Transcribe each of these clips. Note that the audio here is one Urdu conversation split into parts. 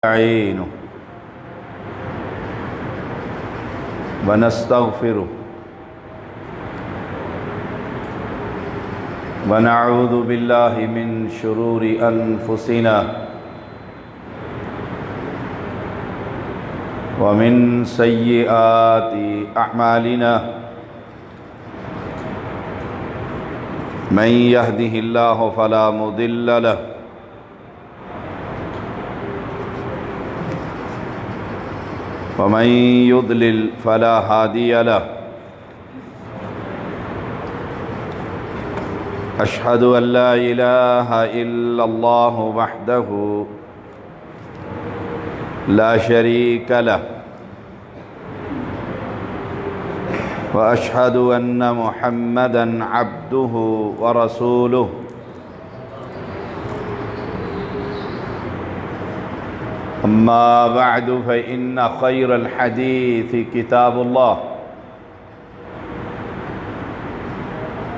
نستعينه ونستغفره ونعوذ بالله من شرور أنفسنا ومن سيئات أعمالنا من يهده الله فلا مضل له ومن يضلل فلا هادي له أشهد أن لا إله إلا الله وحده لا شريك له وأشهد أن محمدًا عبده ورسوله أما بعد فإن خير الحديث كتاب الله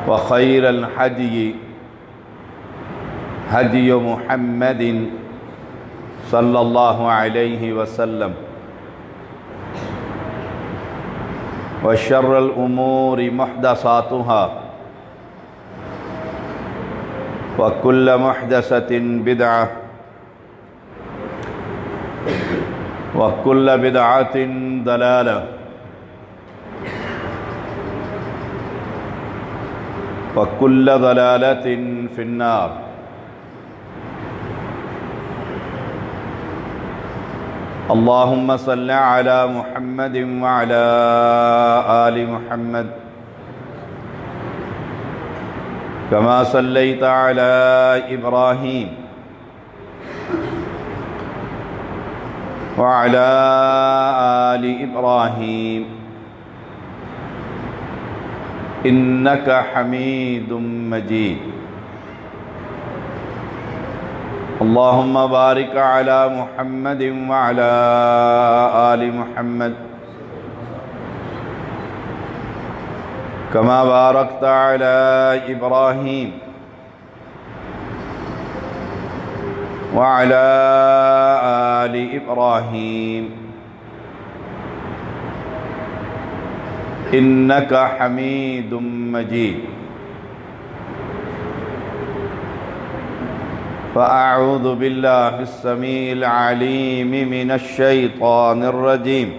وخير الهدي هدي محمد صلى الله عليه وسلم وشر الأمور محدثاتها وكل محدثة بدعة وكل بدعة ضلالة وكل ضلالة في النار. اللهم صل على محمد وعلى آل محمد كما صليت على إبراهيم وعلى آل إبراهيم إنك حميد مجيد. اللهم بارك على محمد وعلى آل محمد كما باركت على إبراهيم وعلى آل إبراهيم إنك حميد مجيد. فأعوذ بالله السميع العليم من الشيطان الرجيم.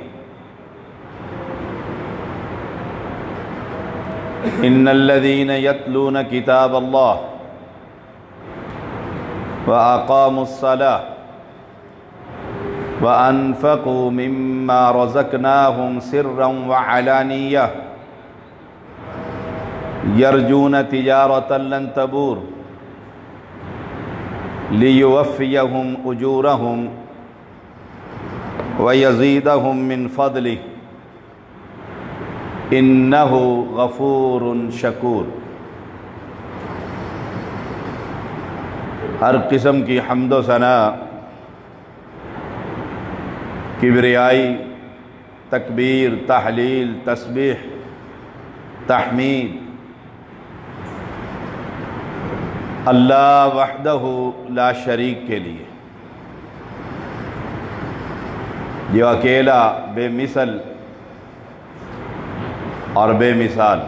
إن الذين يتلون كتاب الله وأقاموا الصلاة وأنفقوا مما رزقناهم سرا وعلانية يرجون تجارة لن تبور ليوفيهم أجورهم ويزيدهم من فضله إنه غفور شکور. ہر قسم کی حمد و ثنا، کبریائی، تکبیر، تحلیل، تسبیح، تحمید اللہ وحدہ لا شریک کے لیے، جو اکیلا، بے مثل اور بے مثال.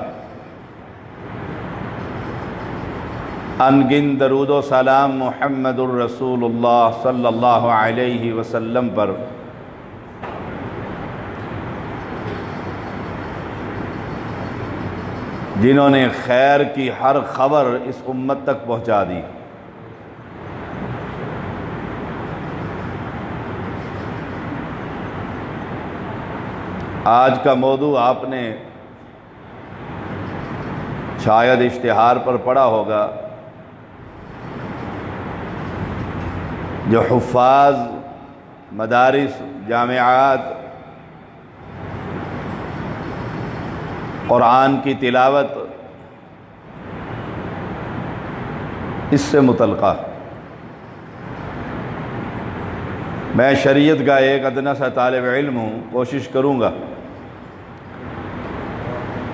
انگن درود و سلام محمد الرسول اللہ صلی اللہ علیہ وسلم پر، جنہوں نے خیر کی ہر خبر اس امت تک پہنچا دی. آج کا موضوع آپ نے شاید اشتہار پر پڑھا ہوگا، جو حفاظ مدارس، جامعات قرآن کی تلاوت اس سے متعلقہ. میں شریعت کا ایک ادنیٰ سا طالب علم ہوں، کوشش کروں گا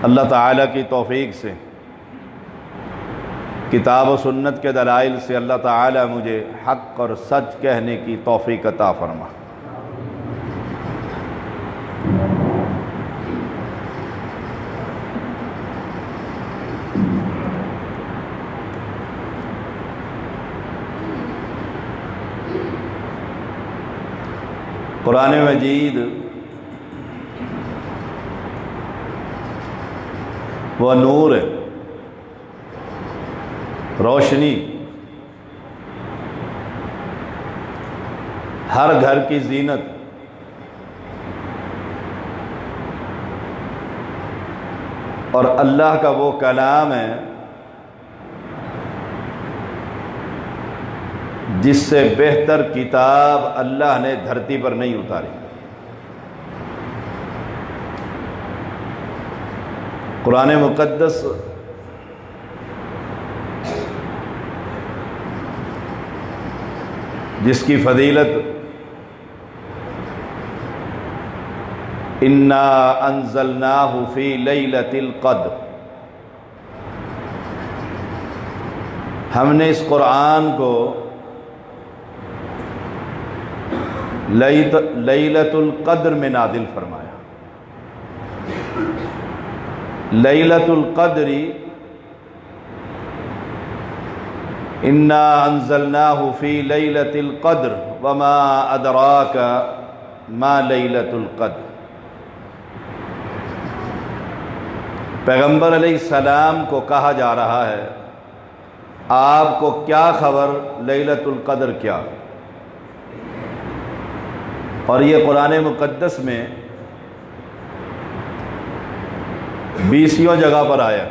اللہ تعالیٰ کی توفیق سے کتاب و سنت کے دلائل سے اللہ تعالی مجھے حق اور سچ کہنے کی توفیق عطا فرما۔ قرآن مجید وہ نور ہے، روشنی، ہر گھر کی زینت، اور اللہ کا وہ کلام ہے جس سے بہتر کتاب اللہ نے دھرتی پر نہیں اتاری۔ قرآن مقدس جس کی فضیلت انا انزلناہ فی لیلۃ القدر، ہم نے اس قرآن کو لیلۃ القدر میں نازل فرمایا۔ لیلۃ القدر انا انزلناہ فی لیلۃ القدر وما ادراک ما لیلۃ القدر۔ پیغمبر علیہ السلام کو کہا جا رہا ہے آپ کو کیا خبر لیلۃ القدر کیا؟ اور یہ قرآن مقدس میں 20 جگہ پر آیا۔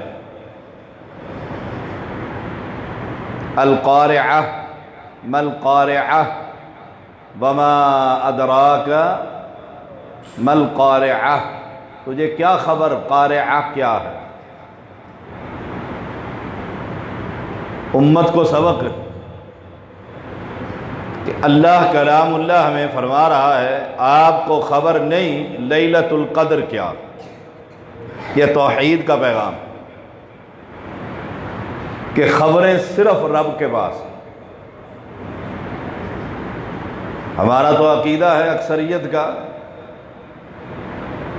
القارعہ ما القارعہ وما ادراک ما القارعہ، تجھے کیا خبر قارعہ کیا ہے؟ امت کو سبق کہ اللہ کلام اللہ ہمیں فرما رہا ہے آپ کو خبر نہیں لیلۃ القدر کیا۔ یہ توحید کا پیغام کہ خبریں صرف رب کے پاس۔ ہمارا تو عقیدہ ہے اکثریت کا،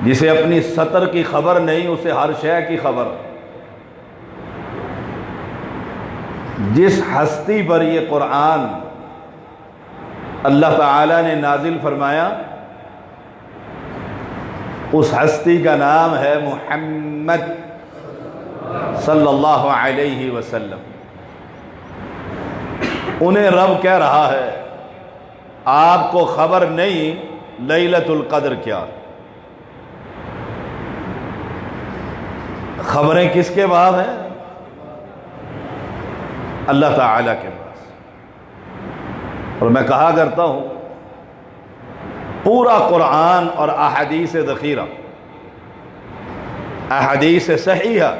جسے اپنی سطر کی خبر نہیں اسے ہر شے کی خبر۔ جس ہستی پر یہ قرآن اللہ تعالیٰ نے نازل فرمایا اس ہستی کا نام ہے محمد صلی اللہ علیہ وسلم۔ انہیں رب کہہ رہا ہے آپ کو خبر نہیں لیلۃ القدر کیا۔ خبریں کس کے بعد ہیں؟ اللہ تعالیٰ کے پاس۔ اور میں کہا کرتا ہوں پورا قرآن اور احادیث ذخیرہ، احادیث صحیحہ،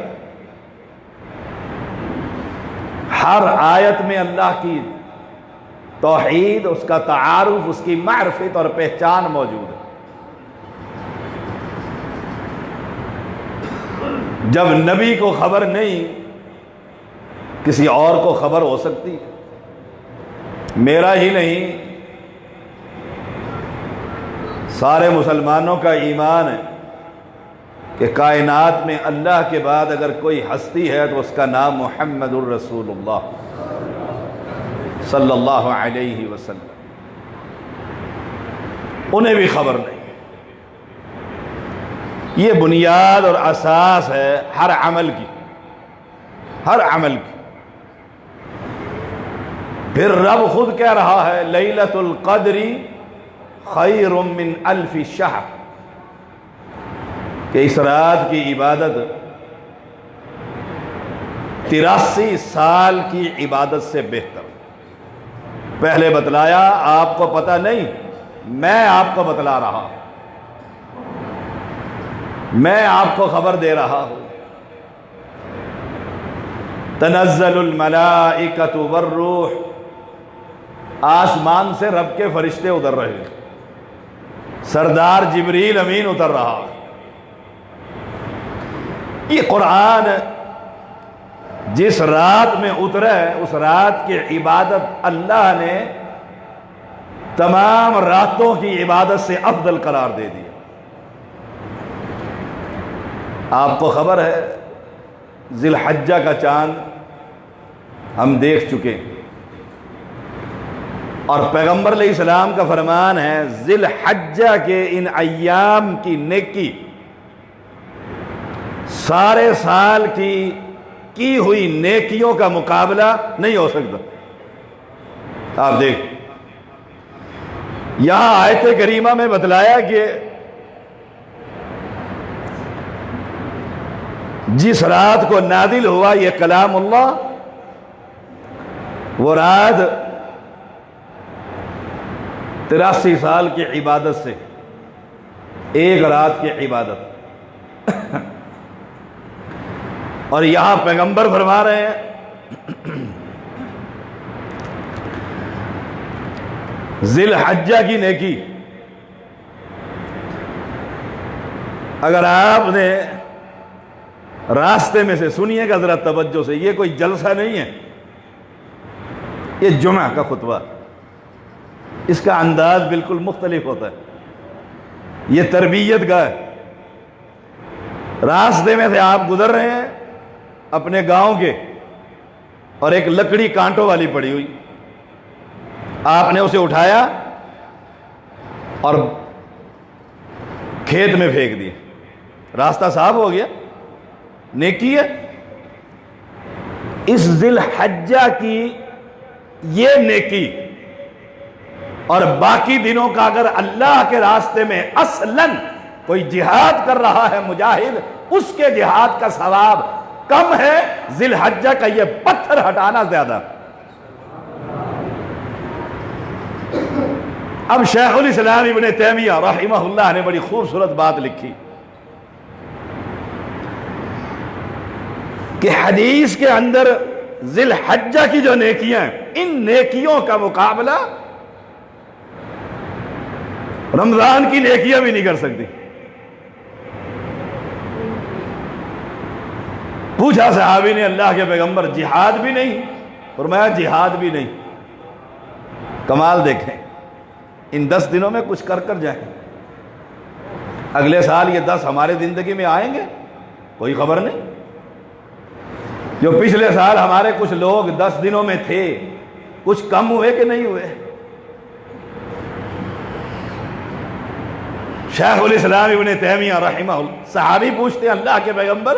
ہر آیت میں اللہ کی توحید، اس کا تعارف، اس کی معرفت اور پہچان موجود ہے۔ جب نبی کو خبر نہیں کسی اور کو خبر ہو سکتی، میرا ہی نہیں سارے مسلمانوں کا ایمان ہے کہ کائنات میں اللہ کے بعد اگر کوئی ہستی ہے تو اس کا نام محمد الرسول اللہ صلی اللہ علیہ وسلم۔ انہیں بھی خبر نہیں۔ یہ بنیاد اور اساس ہے ہر عمل کی، ہر عمل کی۔ پھر رب خود کہہ رہا ہے لیلۃ القدر خیر من الف شہر، کہ اس رات کی عبادت 83 سال کی عبادت سے بہتر۔ پہلے بتلایا آپ کو پتہ نہیں، میں آپ کو بتلا رہا ہوں، میں آپ کو خبر دے رہا ہوں۔ تنزل الملائکۃ والروح، آسمان سے رب کے فرشتے اتر رہے ہیں، سردار جبریل امین اتر رہا۔ یہ قرآن جس رات میں اترا ہے اس رات کی عبادت اللہ نے تمام راتوں کی عبادت سے افضل قرار دے دیا۔ آپ کو خبر ہے ذی الحجہ کا چاند ہم دیکھ چکے، اور پیغمبر علیہ السلام کا فرمان ہے ذی الحجہ کے ان ایام کی نیکی سارے سال کی ہوئی نیکیوں کا مقابلہ نہیں ہو سکتا۔ آپ دیکھ، یہاں آیت کریمہ میں بتلایا کہ جس رات کو نازل ہوا یہ کلام اللہ، وہ رات 83 سال کی عبادت سے ایک رات کی عبادت۔ اور یہاں پیغمبر فرما رہے ہیں ذی الحجہ کی نیکی، اگر آپ نے راستے میں سے سنیے گا ذرا توجہ سے، یہ کوئی جلسہ نہیں ہے، یہ جمعہ کا خطبہ، اس کا انداز بالکل مختلف ہوتا ہے، یہ تربیت کا ہے۔ راستے میں سے آپ گزر رہے ہیں اپنے گاؤں کے، اور ایک لکڑی کانٹوں والی پڑی ہوئی، آپ نے اسے اٹھایا اور کھیت میں پھینک دیا، راستہ صاف ہو گیا، نیکی ہے۔ اس ذی الحجہ کی یہ نیکی، اور باقی دنوں کا اگر اللہ کے راستے میں اصلاً کوئی جہاد کر رہا ہے مجاہد، اس کے جہاد کا ثواب کم ہے، ذی الحجہ کا یہ پتھر ہٹانا زیادہ۔ اب شیخ الاسلام ابن تیمیہ رحمہ اللہ نے بڑی خوبصورت بات لکھی کہ حدیث کے اندر ذی الحجہ کی جو نیکیاں ہیں، ان نیکیوں کا مقابلہ رمضان کی نیکیاں بھی نہیں کر سکتی۔ پوچھا صحابی نے اللہ کے پیغمبر جہاد بھی نہیں؟ فرمایا جہاد بھی نہیں۔ کمال دیکھیں، ان 10 دنوں میں کچھ کر جائیں، اگلے سال یہ 10 ہمارے زندگی میں آئیں گے کوئی خبر نہیں۔ جو پچھلے سال ہمارے کچھ لوگ 10 دنوں میں تھے، کچھ کم ہوئے کہ نہیں ہوئے؟ شیخ الاسلام ابن تیمیہ رحمہ اللہ، صحابی پوچھتے ہیں اللہ کے پیغمبر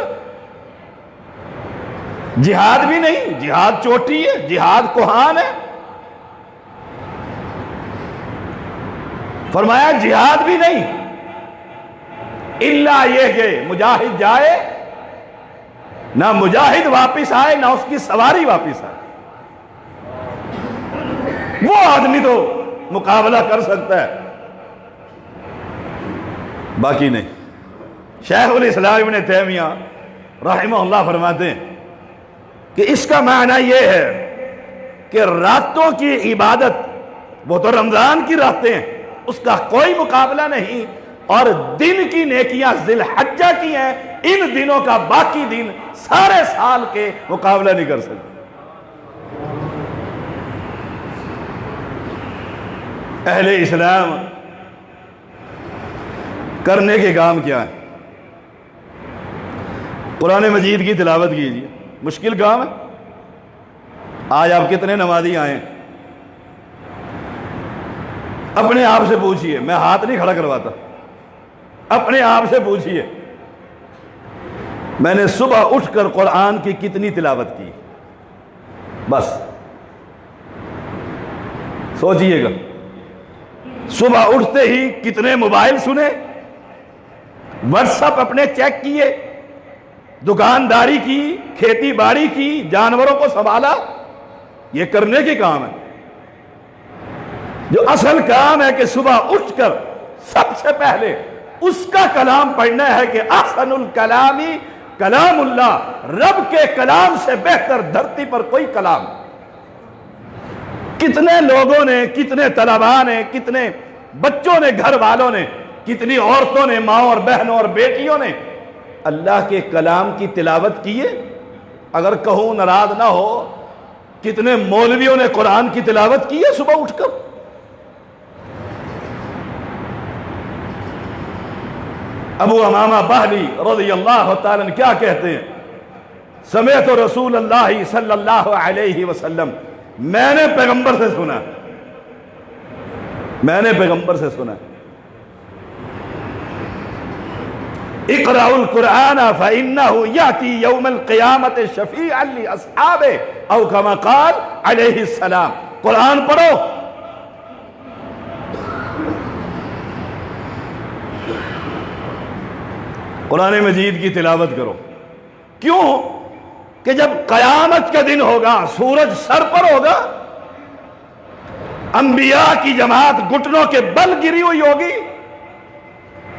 جہاد بھی نہیں؟ جہاد چوٹی ہے، جہاد کوہان ہے۔ فرمایا جہاد بھی نہیں، الا یہ کہ مجاہد جائے، نہ مجاہد واپس آئے نہ اس کی سواری واپس آئے، وہ آدمی تو مقابلہ کر سکتا ہے، باقی نہیں۔ شیخ الاسلام ابن تیمیہ رحمہ اللہ فرماتے ہیں کہ اس کا معنی یہ ہے کہ راتوں کی عبادت، وہ تو رمضان کی راتیں ہیں، اس کا کوئی مقابلہ نہیں، اور دن کی نیکیاں ذی الحجہ کی ہیں، ان دنوں کا باقی دن سارے سال کے مقابلہ نہیں کر سکتے۔ اہل اسلام کرنے کے کام کیا ہے؟ قرآن مجید کی تلاوت کیجیے، مشکل کام ہے۔ آج آپ کتنے نمازی آئے ہیں؟ اپنے آپ سے پوچھئے، میں ہاتھ نہیں کھڑا کرواتا، اپنے آپ سے پوچھئے میں نے صبح اٹھ کر قرآن کی کتنی تلاوت کی؟ بس سوچئے گا، صبح اٹھتے ہی کتنے موبائل سنے، واٹس ایپ اپنے چیک کیے، دکانداری کی، کھیتی باڑی کی، جانوروں کو سنبھالا، یہ کرنے کے کام ہے۔ جو اصل کام ہے کہ صبح اٹھ کر سب سے پہلے اس کا کلام پڑھنا ہے کہ احسن الکلامی کلام اللہ، رب کے کلام سے بہتر دھرتی پر کوئی کلام۔ کتنے لوگوں نے، کتنے طلباء نے، کتنے بچوں نے، گھر والوں نے، کتنی عورتوں نے، ماں اور بہنوں اور بیٹیوں نے اللہ کے کلام کی تلاوت کیے؟ اگر کہوں ناراض نہ ہو، کتنے مولویوں نے قرآن کی تلاوت کی ہے صبح اٹھ کر؟ ابو امامہ باہلی رضی اللہ تعالیٰ کیا کہتے ہیں؟ سمعت رسول اللہ صلی اللہ علیہ وسلم، میں نے پیغمبر سے سنا، میں نے پیغمبر سے سنا، اقرأوا القرآن فإنه يأتي يوم القیامة شفیعا لأصحابه او كما قال علیہ السلام، قرآن پڑھو، قرآن مجید کی تلاوت کرو۔ کیوں؟ کہ جب قیامت کا دن ہوگا، سورج سر پر ہوگا، انبیاء کی جماعت گھٹنوں کے بل گری ہوئی ہوگی،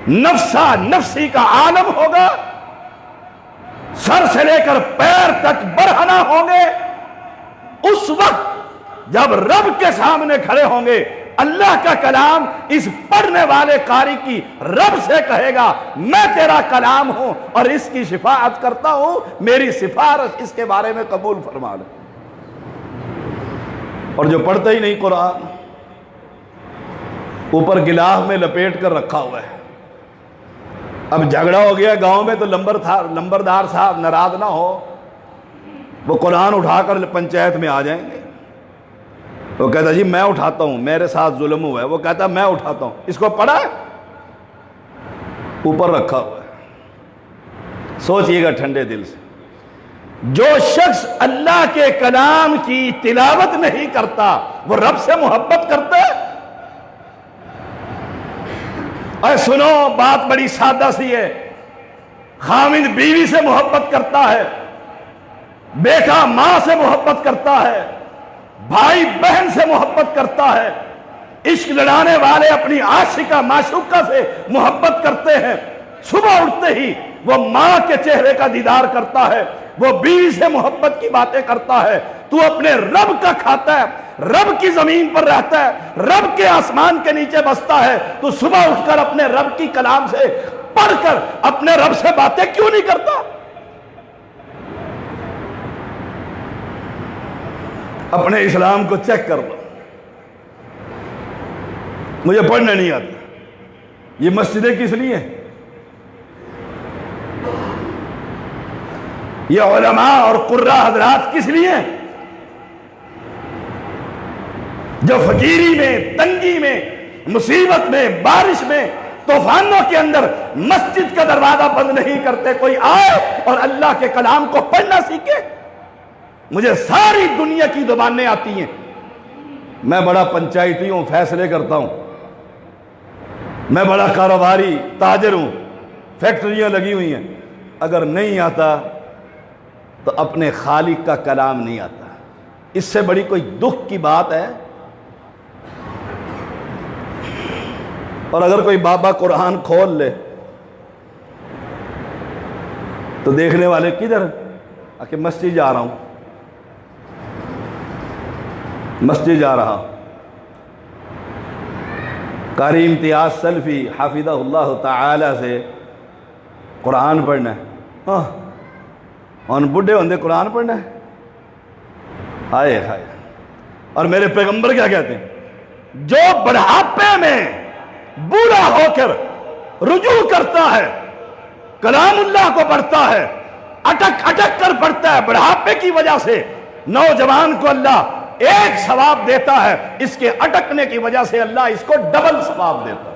نفسا نفسی کا عالم ہوگا، سر سے لے کر پیر تک برہنہ ہوں گے۔ اس وقت جب رب کے سامنے کھڑے ہوں گے، اللہ کا کلام اس پڑھنے والے قاری کی رب سے کہے گا میں تیرا کلام ہوں اور اس کی شفاعت کرتا ہوں، میری سفارش اس کے بارے میں قبول فرما لے۔ اور جو پڑھتا ہی نہیں قرآن، اوپر گلاف میں لپیٹ کر رکھا ہوا ہے۔ اب جھگڑا ہو گیا گاؤں میں تو لمبردار صاحب ناراض نہ ہو، وہ قرآن اٹھا کر پنچایت میں آ جائیں گے۔ وہ کہتا جی میں اٹھاتا ہوں، میرے ساتھ ظلم ہوا ہے، وہ کہتا میں اٹھاتا ہوں، اس کو پڑھا ہے؟ اوپر رکھا ہوا ہے۔ سوچئے گا ٹھنڈے دل سے، جو شخص اللہ کے کلام کی تلاوت نہیں کرتا وہ رب سے محبت کرتا ہے؟ اے سنو، بات بڑی سادہ سی ہے۔ خاوند بیوی سے محبت کرتا ہے، بیٹا ماں سے محبت کرتا ہے، بھائی بہن سے محبت کرتا ہے، عشق لڑانے والے اپنی عاشقہ معشوقہ سے محبت کرتے ہیں۔ صبح اٹھتے ہی وہ ماں کے چہرے کا دیدار کرتا ہے، وہ بیوی سے محبت کی باتیں کرتا ہے۔ تو اپنے رب کا کھاتا ہے، رب کی زمین پر رہتا ہے، رب کے آسمان کے نیچے بستا ہے، تو صبح اٹھ کر اپنے رب کی کلام سے پڑھ کر اپنے رب سے باتیں کیوں نہیں کرتا؟ اپنے اسلام کو چیک کر لو۔ مجھے پڑھنا نہیں آتا، یہ مسجدیں کس لیے ہیں؟ یہ علماء اور قرہ حضرات کس لیے ہیں؟ جو فقیری میں، تنگی میں، مصیبت میں، بارش میں، طوفانوں کے اندر مسجد کا دروازہ بند نہیں کرتے۔ کوئی آئے اور اللہ کے کلام کو پڑھنا سیکھے۔ مجھے ساری دنیا کی زبانیں آتی ہیں، میں بڑا پنچایتی ہوں، فیصلے کرتا ہوں، میں بڑا کاروباری تاجر ہوں، فیکٹریاں لگی ہوئی ہیں۔ اگر نہیں آتا تو اپنے خالق کا کلام نہیں آتا۔ اس سے بڑی کوئی دکھ کی بات ہے؟ اور اگر کوئی بابا قرآن کھول لے تو دیکھنے والے کدھر؟ کہ مسجد جا رہا ہوں، مسجد جا رہا ہوں۔ قاری امتیاز سلفی حافظہ اللہ تعالی سے قرآن پڑھنا ہے، اور بڈھے ہوندے قرآن پڑھنا ہے؟ ہائے ہائے۔ اور میرے پیغمبر کیا کہتے ہیں؟ جو بڑھاپے میں بوڑھا ہو کر رجوع کرتا ہے، کلام اللہ کو پڑھتا ہے، اٹک اٹک کر پڑھتا ہے، بڑھاپے کی وجہ سے نوجوان کو اللہ ایک ثواب دیتا ہے، اس کے اٹکنے کی وجہ سے اللہ اس کو ڈبل ثواب دیتا ہے۔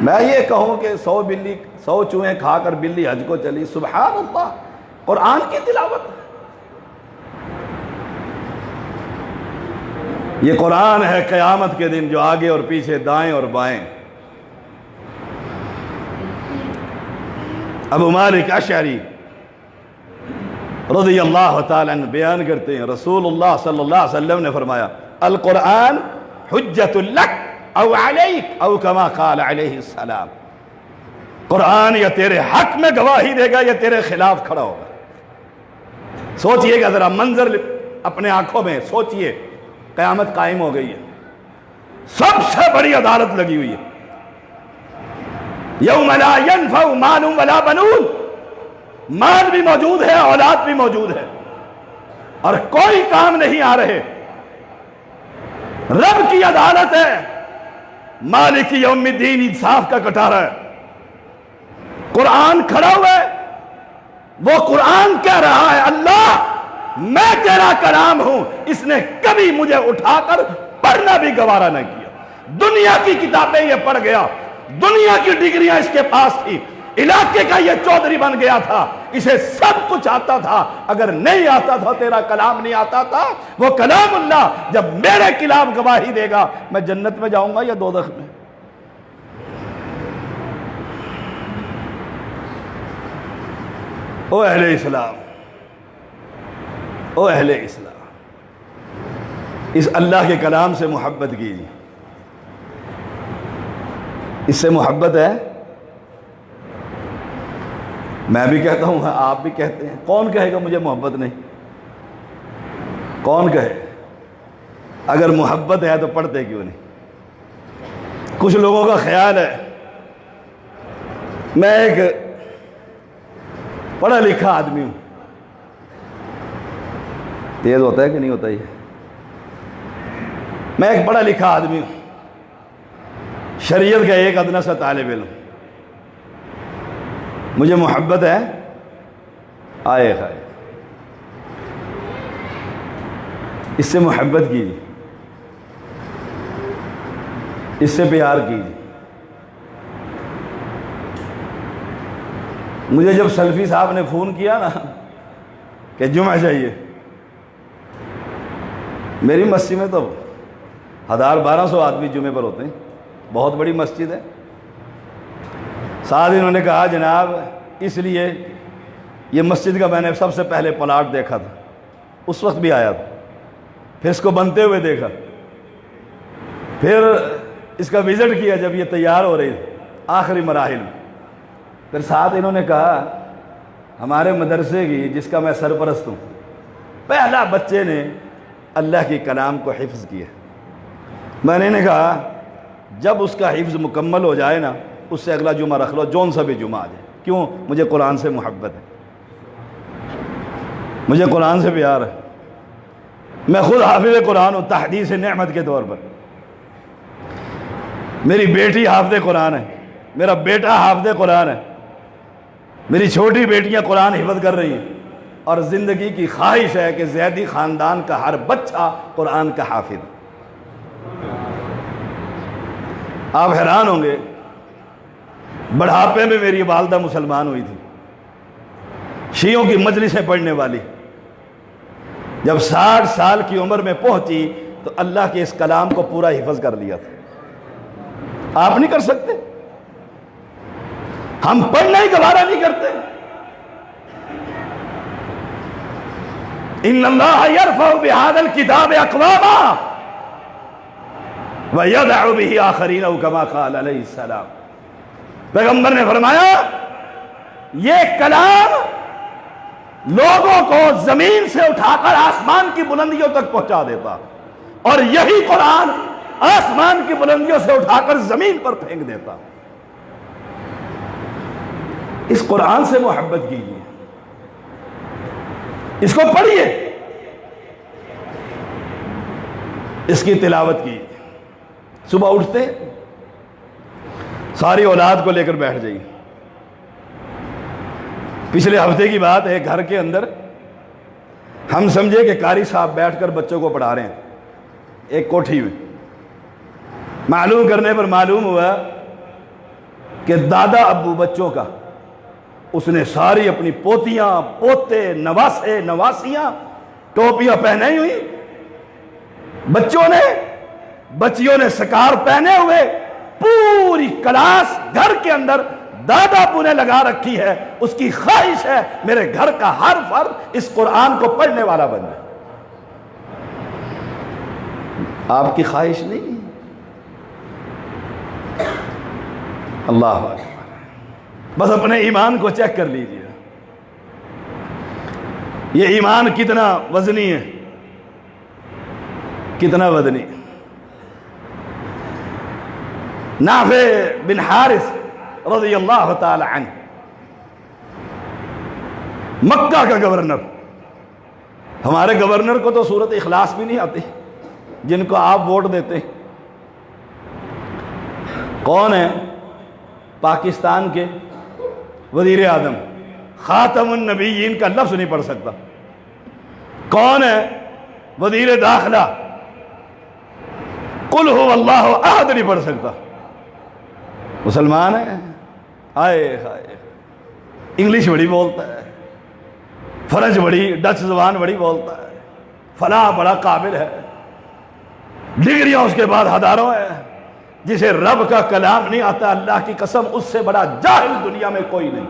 میں یہ کہوں کہ 100 چوہیں کھا کر بلی حج کو چلی، سبحان اللہ، قرآن کی تلاوت۔ یہ قرآن ہے قیامت کے دن جو آگے اور پیچھے، دائیں اور بائیں۔ ابو مالک اشعری رضی اللہ تعالیٰ عنہ بیان کرتے ہیں، رسول اللہ صلی اللہ علیہ وسلم نے فرمایا القرآن حجت لک او علیک او کما قال علیہ السلام۔ قرآن یا تیرے حق میں گواہی دے گا یا تیرے خلاف کھڑا ہوگا۔ سوچئے گا ذرا، منظر اپنے آنکھوں میں سوچئے، قیامت قائم ہو گئی ہے، سب سے بڑی عدالت لگی ہوئی ہے۔ یوم لا ینفع مال ولا بنون، مال بھی موجود ہے، اولاد بھی موجود ہے، اور کوئی کام نہیں آ رہے۔ رب کی عدالت ہے، مالک یوم الدین انصاف کا کٹارہ ہے۔ قرآن کھڑا ہوا ہے، وہ قرآن کہہ رہا ہے اللہ میں تیرا کلام ہوں، اس نے کبھی مجھے اٹھا کر پڑھنا بھی گوارا نہ کیا۔ دنیا کی کتابیں یہ پڑھ گیا، دنیا کی ڈگریاں اس کے پاس تھی، علاقے کا یہ چودھری بن گیا تھا، اسے سب کچھ آتا تھا۔ اگر نہیں آتا تھا، تیرا کلام نہیں آتا تھا، وہ کلام اللہ جب میرے خلاف گواہی دے گا، میں جنت میں جاؤں گا یا دوزخ میں؟ او اہل اسلام، او اہل اسلام، اس اللہ کے کلام سے محبت کیجیے۔ اس سے محبت ہے، میں بھی کہتا ہوں، آپ بھی کہتے ہیں۔ کون کہے گا مجھے محبت نہیں؟ کون کہے؟ اگر محبت ہے تو پڑھتے کیوں نہیں؟ کچھ لوگوں کا خیال ہے میں ایک پڑھا لکھا آدمی ہوں۔ تیز ہوتا ہے کہ نہیں ہوتا یہ؟ میں ایک پڑھا لکھا آدمی ہوں، شریعت کا ایک ادنا سا طالب علم، مجھے محبت ہے آئے خائے، اس سے محبت کیجیے، اس سے پیار کیجیے۔ مجھے جب سلفی صاحب نے فون کیا نا کہ جمعہ چاہیے، میری مسجد میں تو 1200 آدمی جمعے پر ہوتے ہیں، بہت بڑی مسجد ہے۔ ساتھ انہوں نے کہا جناب اس لیے یہ مسجد کا میں نے سب سے پہلے پلاٹ دیکھا تھا، اس وقت بھی آیا تھا، پھر اس کو بنتے ہوئے دیکھا، پھر اس کا وزٹ کیا جب یہ تیار ہو رہی تھی آخری مراحل میں، پھر ساتھ انہوں نے کہا ہمارے مدرسے کی جس کا میں سرپرست ہوں، پہلا بچے نے اللہ کی کلام کو حفظ کیا۔ میں نے کہا جب اس کا حفظ مکمل ہو جائے نا، اس سے اگلا جمعہ رکھ لو، جون سا بھی جمعہ آ جائے۔ کیوں؟ مجھے قرآن سے محبت ہے، مجھے قرآن سے پیار ہے، میں خود حافظ قرآن ہوں تحدیث نعمت کے طور پر، میری بیٹی حافظ قرآن ہے، میرا بیٹا حافظ قرآن ہے، میری چھوٹی بیٹیاں قرآن حفظ کر رہی ہیں، اور زندگی کی خواہش ہے کہ زیدی خاندان کا ہر بچہ قرآن کا حافظ۔ آپ حیران ہوں گے، بڑھاپے میں میری والدہ مسلمان ہوئی تھی، شیعوں کی مجلسیں پڑھنے والی، جب 60 سال کی عمر میں پہنچی تو اللہ کے اس کلام کو پورا حفظ کر لیا تھا۔ آپ نہیں کر سکتے؟ ہم پڑھنا ہی گوارا نہیں کرتے۔ ان اللہ یرفع بہذا الکتاب اقواما وَيَدْعُ بِهِ آخَرِينَ كَمَا قَالَ علیہ السلام۔ پیغمبر نے فرمایا یہ کلام لوگوں کو زمین سے اٹھا کر آسمان کی بلندیوں تک پہنچا دیتا، اور یہی قرآن آسمان کی بلندیوں سے اٹھا کر زمین پر پھینک دیتا۔ اس قرآن سے محبت کیجیے، اس کو پڑھیے، اس کی تلاوت کیجیے۔ صبح اٹھتے ساری اولاد کو لے کر بیٹھ جائیے۔ پچھلے ہفتے کی بات ہے، گھر کے اندر ہم سمجھے کہ قاری صاحب بیٹھ کر بچوں کو پڑھا رہے ہیں ایک کوٹھی میں، معلوم کرنے پر معلوم ہوا کہ دادا ابو بچوں کا، اس نے ساری اپنی پوتیاں پوتے نواسے نواسیاں ٹوپیاں پہنے ہوئی، بچیوں نے سکار پہنے ہوئے، پوری کلاس گھر کے اندر دادا ابو نے لگا رکھی ہے۔ اس کی خواہش ہے میرے گھر کا ہر فرد اس قرآن کو پڑھنے والا بن جائے۔ آپ کی خواہش نہیں؟ اللہ اکبر۔ بس اپنے ایمان کو چیک کر لیجئے، یہ ایمان کتنا وزنی ہے، کتنا وزنی۔ نافع بن حارث رضی اللہ تعالی عنہ مکہ کا گورنر. ہمارے گورنر کو تو سورت اخلاص بھی نہیں آتی جن کو آپ ووٹ دیتے ہیں. کون ہے؟ پاکستان کے وزیر اعظم خاتم النبیین کا لفظ نہیں پڑھ سکتا. کون ہے؟ وزیر داخلہ قل هو اللہ احد نہیں پڑھ سکتا. مسلمان ہے، ہائے ہائے، انگلش بڑی بولتا ہے، فرنچ بڑی، ڈچ زبان بڑی بولتا ہے، فلاں بڑا قابل ہے، ڈگریاں اس کے بعد ہزاروں ہے. جسے رب کا کلام نہیں آتا، اللہ کی قسم اس سے بڑا جاہل دنیا میں کوئی نہیں.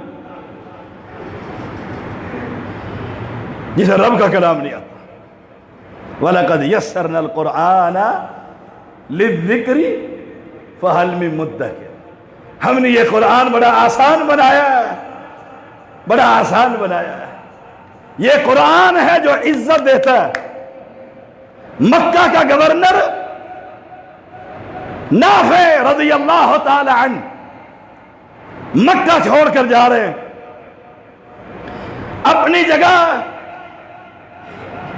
جسے رب کا کلام نہیں آتا. وَلَقَدْ يَسَّرْنَا الْقُرْآنَ لِلذِّكْرِ فَهَلْ مِن مُدَّكِرٍ. ہم نے یہ قرآن بڑا آسان بنایا ہے، بڑا آسان بنایا ہے. یہ قرآن ہے جو عزت دیتا ہے. مکہ کا گورنر نافع رضی اللہ تعالی عنہ مکہ چھوڑ کر جا رہے ہیں. اپنی جگہ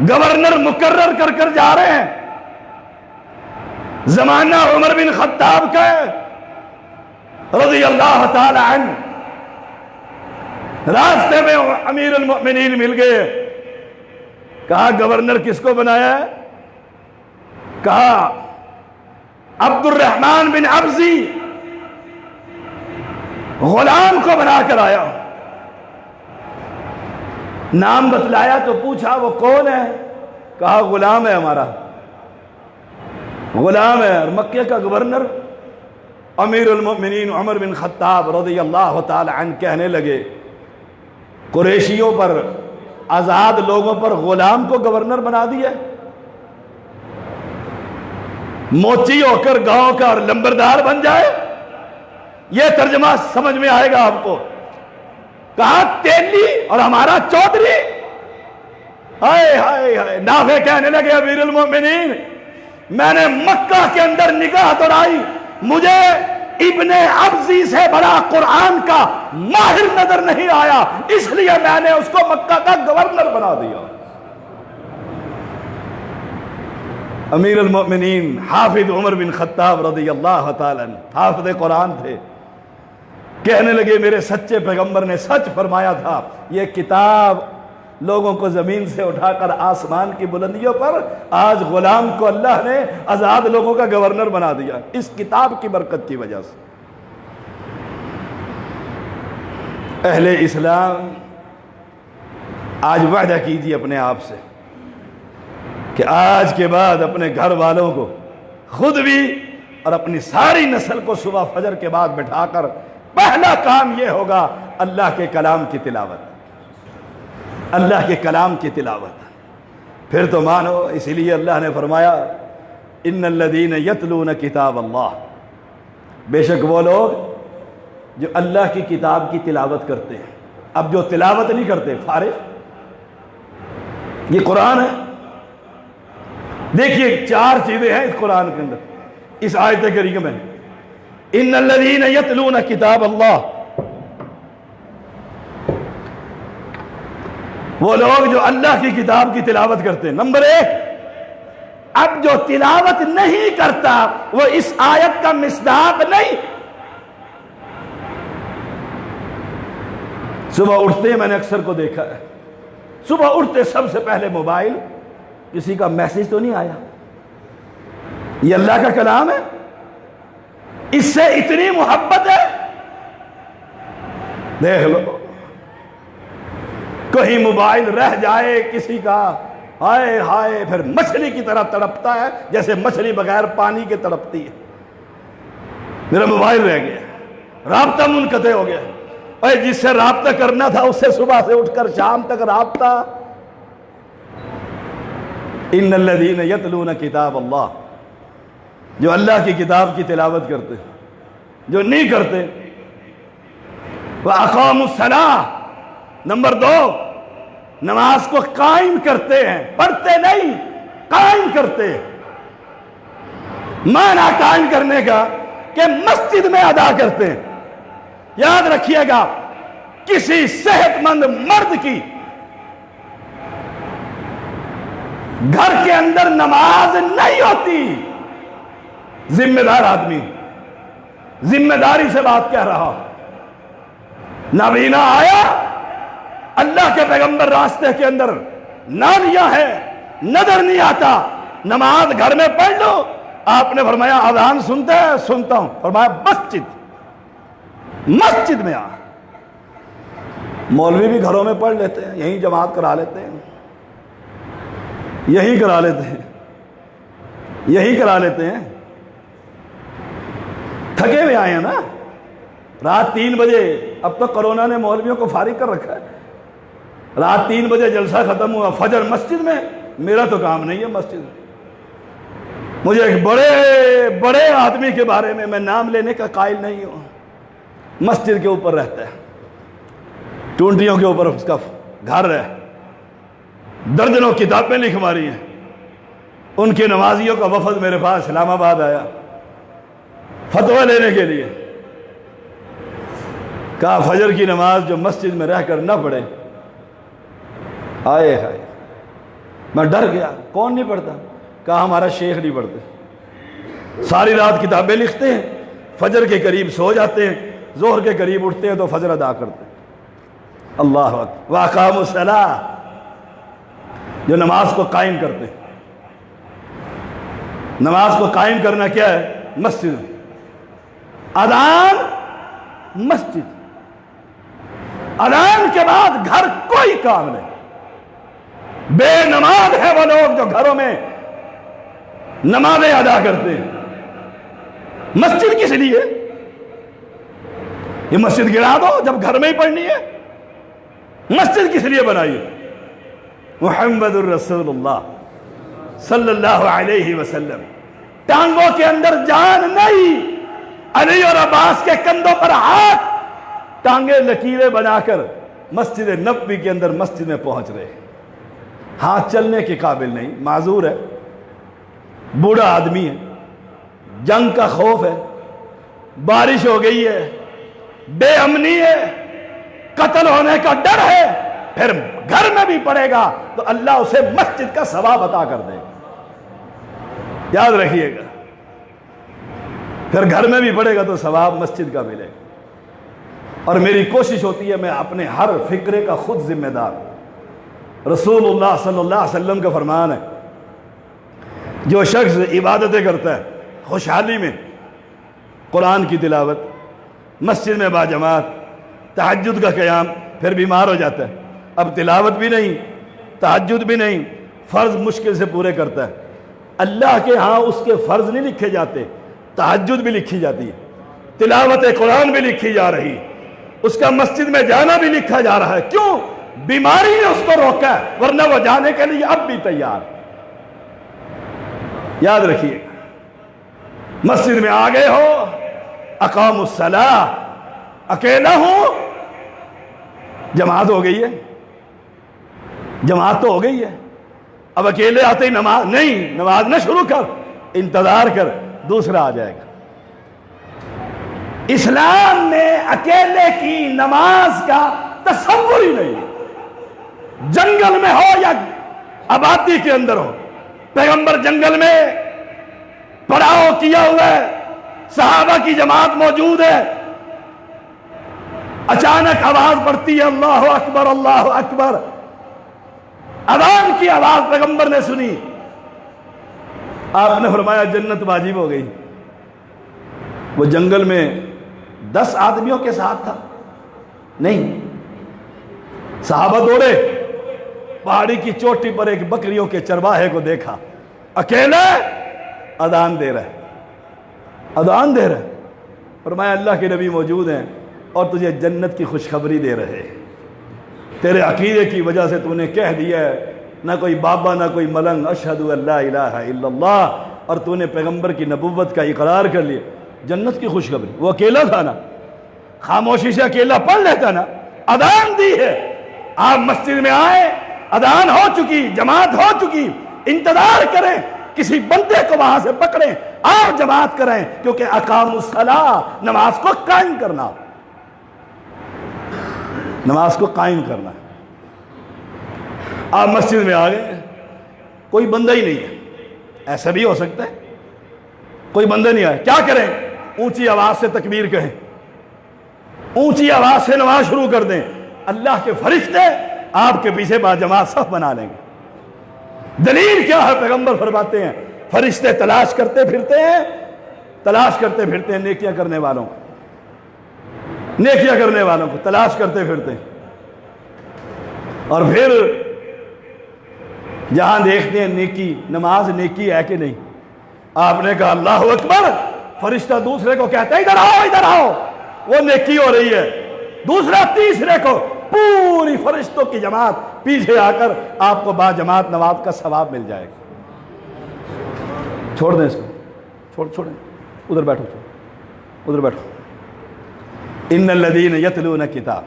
گورنر مقرر کر کر جا رہے ہیں. زمانہ عمر بن خطاب کا رضی اللہ تعالی عنہ. راستے میں امیر المؤمنین مل گئے. کہا گورنر کس کو بنایا ہے؟ کہا عبد الرحمن بن عبزی غلام کو بنا کر آیا. نام بتلایا تو پوچھا وہ کون ہے؟ کہا غلام ہے ہمارا، غلام ہے. اور مکے کا گورنر امیر المؤمنین عمر بن خطاب رضی اللہ تعالی عنہ کہنے لگے قریشیوں پر، آزاد لوگوں پر غلام کو گورنر بنا دیا. موچی ہو کر گاؤں کا اور لمبردار بن جائے. یہ ترجمہ سمجھ میں آئے گا آپ کو. کہا تیلی اور ہمارا چودھری. ہائے ہائے ہائے. نافع کہنے لگے امیر المؤمنین میں نے مکہ کے اندر نگاہ دوڑائی، مجھے ابن عبزی سے بڑا قرآن کا ماہر نظر نہیں آیا، اس لیے میں نے اس کو مکہ کا گورنر بنا دیا. امیر المؤمنین حافظ عمر بن خطاب رضی اللہ تعالیٰ عنہ حافظ قرآن تھے. کہنے لگے میرے سچے پیغمبر نے سچ فرمایا تھا، یہ کتاب لوگوں کو زمین سے اٹھا کر آسمان کی بلندیوں پر، آج غلام کو اللہ نے آزاد لوگوں کا گورنر بنا دیا اس کتاب کی برکت کی وجہ سے. اہل اسلام آج وعدہ کیجیے اپنے آپ سے کہ آج کے بعد اپنے گھر والوں کو، خود بھی اور اپنی ساری نسل کو صبح فجر کے بعد بٹھا کر پہلا کام یہ ہوگا اللہ کے کلام کی تلاوت، اللہ کے کلام کی تلاوت. پھر تو مانو. اسی لیے اللہ نے فرمایا ان الذین یتلون کتاب اللہ، بے شک وہ لوگ جو اللہ کی کتاب کی تلاوت کرتے ہیں. اب جو تلاوت نہیں کرتے فارغ. یہ قرآن ہے. دیکھیے 4 چیزیں ہیں اس قرآن کے اندر، اس آیت کریمہ میں. ان الذین یتلون کتاب اللہ، وہ لوگ جو اللہ کی کتاب کی تلاوت کرتے ہیں. نمبر 1، اب جو تلاوت نہیں کرتا وہ اس آیت کا مصداق نہیں. صبح اٹھتے میں نے اکثر کو دیکھا ہے، صبح اٹھتے سب سے پہلے موبائل، کسی کا میسج تو نہیں آیا. یہ اللہ کا کلام ہے، اس سے اتنی محبت ہے. دیکھ لو کہیں موبائل رہ جائے کسی کا، ہائے ہائے، پھر مچھلی کی طرح تڑپتا ہے جیسے مچھلی بغیر پانی کے تڑپتی ہے. میرا موبائل رہ گیا، رابطہ منقطع ہو گیا. اے جس سے رابطہ کرنا تھا اس سے صبح سے اٹھ کر شام تک رابطہ. ان الذین یتلون کتاب اللہ، جو اللہ کی کتاب کی تلاوت کرتے، جو نہیں کرتے. وَأَقَامُوا الصَّلَاةَ، نمبر 2، نماز کو قائم کرتے ہیں، پڑھتے نہیں، قائم کرتے. معنی قائم کرنے کا کہ مسجد میں ادا کرتے ہیں. یاد رکھیے گا، کسی صحت مند مرد کی گھر کے اندر نماز نہیں ہوتی، ذمہ دار آدمی ذمہ داری سے بات کہہ رہا، نابینا آیا، اللہ کے پیغمبر راستے کے اندر نہ لیا ہے، نظر نہیں آتا، نماز گھر میں پڑھ لو، آپ نے فرمایا اذان سنتا ہے؟ سنتا ہوں۔ فرمایا مسجد میں آ۔ مولوی بھی گھروں میں پڑھ لیتے ہیں، یہیں جماعت کرا لیتے ہیں، یہی کرا لیتے ہیں، تھکے ہوئے آئے ہیں نا، رات 3 بجے، اب تو کرونا نے مولویوں کو فارغ کر رکھا ہے، رات 3 بجے جلسہ ختم ہوا، فجر مسجد میں، میرا تو کام نہیں ہے مسجد میں۔ مجھے ایک بڑے آدمی کے بارے میں نام لینے کا قائل نہیں ہوں، مسجد کے اوپر رہتا ہے، ٹونٹیوں کے اوپر اس کا گھر ہے، درجنوں کتابیں لکھ ماری ہیں، ان کے نمازیوں کا وفد میرے پاس اسلام آباد آیا فتویٰ لینے کے لیے، کہا فجر کی نماز جو مسجد میں رہ کر نہ پڑھے، آئے ہائے، میں ڈر گیا، کون نہیں پڑھتا؟ کہا ہمارا شیخ نہیں پڑھتے، ساری رات کتابیں لکھتے ہیں، فجر کے قریب سو جاتے ہیں، ظہر کے قریب اٹھتے ہیں تو فجر ادا کرتے ہیں۔ اللہ اکبر، واقاموا الصلاۃ، جو نماز کو قائم کرتے ہیں۔ نماز کو قائم کرنا کیا ہے؟ مسجد، اذان مسجد، اذان کے بعد گھر کوئی کام نہیں۔ بے نماز ہے وہ لوگ جو گھروں میں نمازیں ادا کرتے ہیں۔ مسجد کس لیے؟ یہ مسجد گرا دو جب گھر میں ہی پڑھنی ہے، مسجد کس لیے بنائی؟ محمد الرسول اللہ صلی اللہ علیہ وسلم، ٹانگوں کے اندر جان نہیں، علی اور عباس کے کندھوں پر ہاتھ، ٹانگیں لکیریں بنا کر مسجد نبوی کے اندر مسجد میں پہنچ رہے، ہاتھ چلنے کے قابل نہیں، معذور ہے، بوڑھا آدمی ہے، جنگ کا خوف ہے، بارش ہو گئی ہے، بے امنی ہے، قتل ہونے کا ڈر ہے، پھر گھر میں بھی پڑے گا تو اللہ اسے مسجد کا ثواب عطا کر دے گا، یاد رکھیے گا، پھر گھر میں بھی پڑے گا تو ثواب مسجد کا ملے گا۔ اور میری کوشش ہوتی ہے میں اپنے ہر فکرے کا خود ذمہ دار، رسول اللہ صلی اللہ علیہ وسلم کا فرمان ہے، جو شخص عبادتیں کرتا ہے خوشحالی میں، قرآن کی تلاوت، مسجد میں باجماعت، تہجد کا قیام، پھر بیمار ہو جاتا ہے، اب تلاوت بھی نہیں، تہجد بھی نہیں، فرض مشکل سے پورے کرتا ہے، اللہ کے ہاں اس کے فرض نہیں لکھے جاتے، تہجد بھی لکھی جاتی ہے، تلاوت قرآن بھی لکھی جا رہی، اس کا مسجد میں جانا بھی لکھا جا رہا ہے، کیوں؟ بیماری نے اس کو روکا ہے، ورنہ وہ جانے کے لیے اب بھی تیار۔ یاد رکھیے، مسجد میں آ گئے ہو، اقاموا الصلاۃ، اکیلا ہوں، جماعت ہو گئی ہے، جماعت تو ہو گئی ہے، اب اکیلے آتے ہی نماز نہیں، نماز نہ شروع کر، انتظار کر، دوسرا آ جائے گا۔ اسلام میں اکیلے کی نماز کا تصور ہی نہیں، جنگل میں ہو یا آبادی کے اندر ہو، پیغمبر جنگل میں پڑاؤ کیا ہوا ہے، صحابہ کی جماعت موجود ہے، اچانک آواز پڑتی ہے اللہ اکبر اللہ اکبر، اذان کی آواز پیغمبر نے سنی، آپ نے فرمایا جنت واجب ہو گئی۔ وہ جنگل میں 10 آدمیوں کے ساتھ تھا نہیں، صحابہ دوڑے، پہاڑی کی چوٹی پر ایک بکریوں کے چرواہے کو دیکھا، اکیلے اذان دے رہے، فرمایا اللہ کے نبی موجود ہیں اور تجھے جنت کی خوشخبری دے رہے، تیرے عقیدے کی وجہ سے تو نے کہہ دیا ہے نہ کوئی بابا نہ کوئی ملنگ، اشہد ان لا الہ الا اللہ، اور تو نے پیغمبر کی نبوت کا اقرار کر لیا، جنت کی خوشخبری۔ وہ اکیلا تھا نا، خاموشی سے اکیلا پڑھ لیتا نا، اذان دی ہے، آپ مسجد میں آئے، اذان ہو چکی، جماعت ہو چکی، انتظار کریں، کسی بندے کو وہاں سے پکڑیں، آپ جماعت کریں، کیونکہ اقاموا الصلاۃ، نماز کو قائم کرنا، نماز کو قائم کرنا۔ آپ مسجد میں آ گئے، کوئی بندہ ہی نہیں ہے. ایسا بھی ہو سکتا ہے کوئی بندہ نہیں آیا. کیا کریں؟ اونچی آواز سے تکبیر کہیں, اونچی آواز سے نماز شروع کر دیں. اللہ کے فرشتے آپ کے پیچھے با جماعت صف بنا لیں گے. دلیل کیا ہے؟ پیغمبر فرماتے ہیں فرشتے تلاش کرتے پھرتے ہیں نیکیاں کرنے والوں کو تلاش کرتے پھرتے ہیں. اور پھر جہاں دیکھتے ہیں نیکی, نماز نیکی ہے کہ نہیں, آپ نے کہا اللہ اکبر, فرشتہ دوسرے کو کہتا ہے ادھر آؤ, وہ نیکی ہو رہی ہے. دوسرا تیسرے کو, پوری فرشتوں کی جماعت پیچھے آ کر آپ کو با جماعت نماز کا ثواب مل جائے گا. چھوڑ دیں اس کو, چھوڑیں, ادھر بیٹھو. ان الذین یتلون کتاب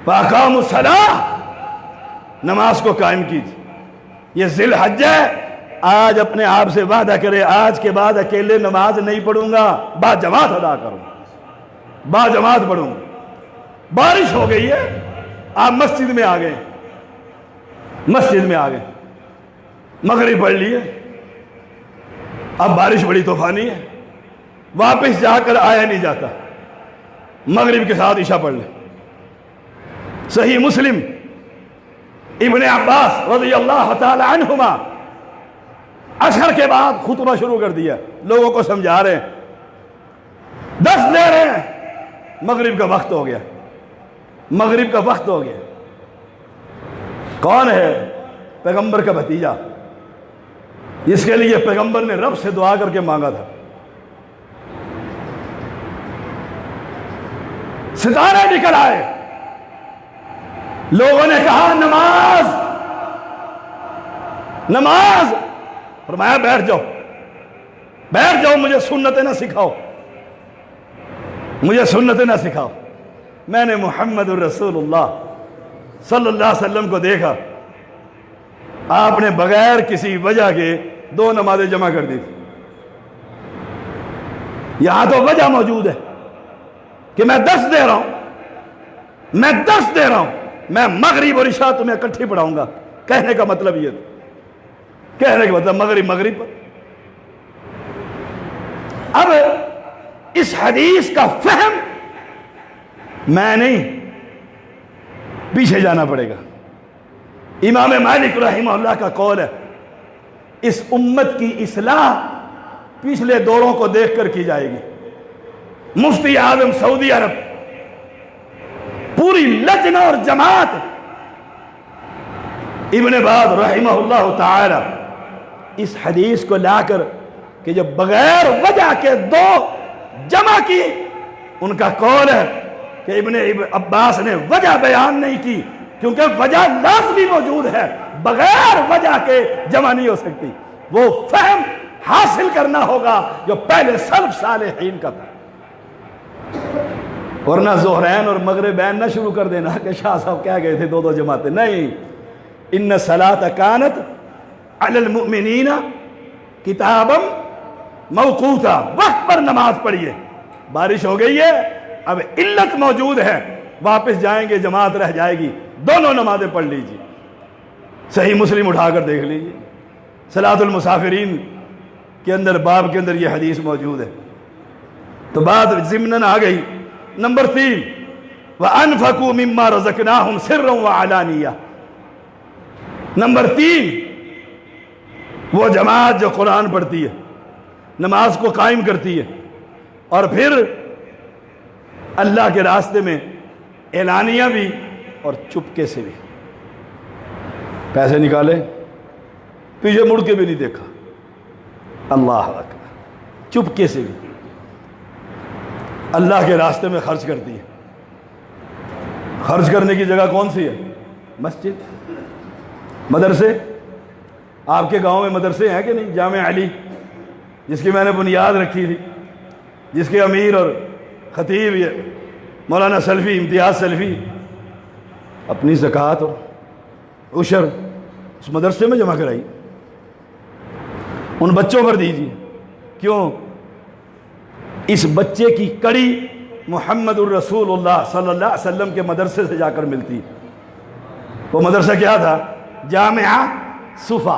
فاقاموا الصلاۃ, نماز کو قائم کیجیے. یہ ذی الحجہ ہے, آج اپنے آپ سے وعدہ کرے آج کے بعد اکیلے نماز نہیں پڑھوں گا, با جماعت ادا کروں, با جماعت پڑھوں. بارش ہو گئی ہے, آپ مسجد میں آ گئے, مغرب پڑھ لی ہے, اب بارش بڑی طوفانی ہے, واپس جا کر آیا نہیں جاتا, مغرب کے ساتھ عشاء پڑھ لیں. صحیح مسلم ابن عباس رضی اللہ تعالی عنہما عصر کے بعد خطبہ شروع کر دیا, لوگوں کو سمجھا رہے ہیں, 10 دے رہے ہیں, مغرب کا وقت ہو گیا. کون ہے؟ پیغمبر کا بھتیجا, جس کے لیے پیغمبر نے رب سے دعا کر کے مانگا تھا. ستارے نکل آئے, لوگوں نے کہا نماز. فرمایا بیٹھ جاؤ, مجھے سنتیں نہ سکھاؤ. میں نے محمد الرسول اللہ صلی اللہ علیہ وسلم کو دیکھا, آپ نے بغیر کسی وجہ کے 2 نمازیں جمع کر دی تھی. یہاں تو وجہ موجود ہے کہ میں 10 دے رہا ہوں, میں مغرب اور عشاء تمہیں اکٹھی پڑھاؤں گا. کہنے کا مطلب یہ تھا, مغرب پر. اب اس حدیث کا فہم میں نہیں, پیچھے جانا پڑے گا. امام مالک رحمہ اللہ کا قول ہے اس امت کی اصلاح پچھلے دوروں کو دیکھ کر کی جائے گی. مفتی اعظم سعودی عرب, پوری لجنہ اور جماعت, ابن باز رحمہ اللہ تعالی اس حدیث کو لا کر کہ جب بغیر وجہ کے 2 جمع کی, ان کا قول ہے کہ ابن عباس نے وجہ بیان نہیں کی, کیونکہ وجہ لازمی موجود ہے, بغیر وجہ کے جمع نہیں ہو سکتی. وہ فہم حاصل کرنا ہوگا جو پہلے سلف صالحین کا تھا. ورنہ ظہرین اور مغربین نہ شروع کر دینا کہ شاہ صاحب کیا گئے تھے 2 جماعتیں. نہیں, ان الصلاۃ کانت علی المؤمنین کتابا موقوتا, وقت پر نماز پڑھیے. بارش ہو گئی ہے, اب علت موجود ہے, واپس جائیں گے جماعت رہ جائے گی, دونوں نمازیں پڑھ لیجیے. صحیح مسلم اٹھا کر دیکھ لیجیے, صلاۃ المسافرین کے اندر باب کے اندر یہ حدیث موجود ہے. تو بات ضمناً آ گئی. نمبر 3, وَأَنفَقُوا مِمَّا رَزَقْنَاهُمْ سِرًّا وَعَلَانِيَّةً. نمبر 3, وہ جماعت جو قرآن پڑھتی ہے, نماز کو قائم کرتی ہے, اور پھر اللہ کے راستے میں اعلانیہ بھی اور چپکے سے بھی. پیسے نکالے, پیچھے مڑ کے بھی نہیں دیکھا, اللہ اکبر, چپکے سے بھی اللہ کے راستے میں خرچ کرتی ہے. خرچ کرنے کی جگہ کون سی ہے؟ مسجد, مدرسے. آپ کے گاؤں میں مدرسے ہیں کہ نہیں؟ جامع علی جس کی میں نے بنیاد رکھی تھی, جس کے امیر اور خطیب یہ مولانا سلفی, امتیاز سلفی, اپنی زکوٰۃ اور عشر اس مدرسے میں جمع کرائی, ان بچوں پر دیجیے. کیوں؟ اس بچے کی کڑی محمد الرسول اللہ صلی اللہ علیہ وسلم کے مدرسے سے جا کر ملتی. وہ مدرسہ کیا تھا؟ جامعہ صفا.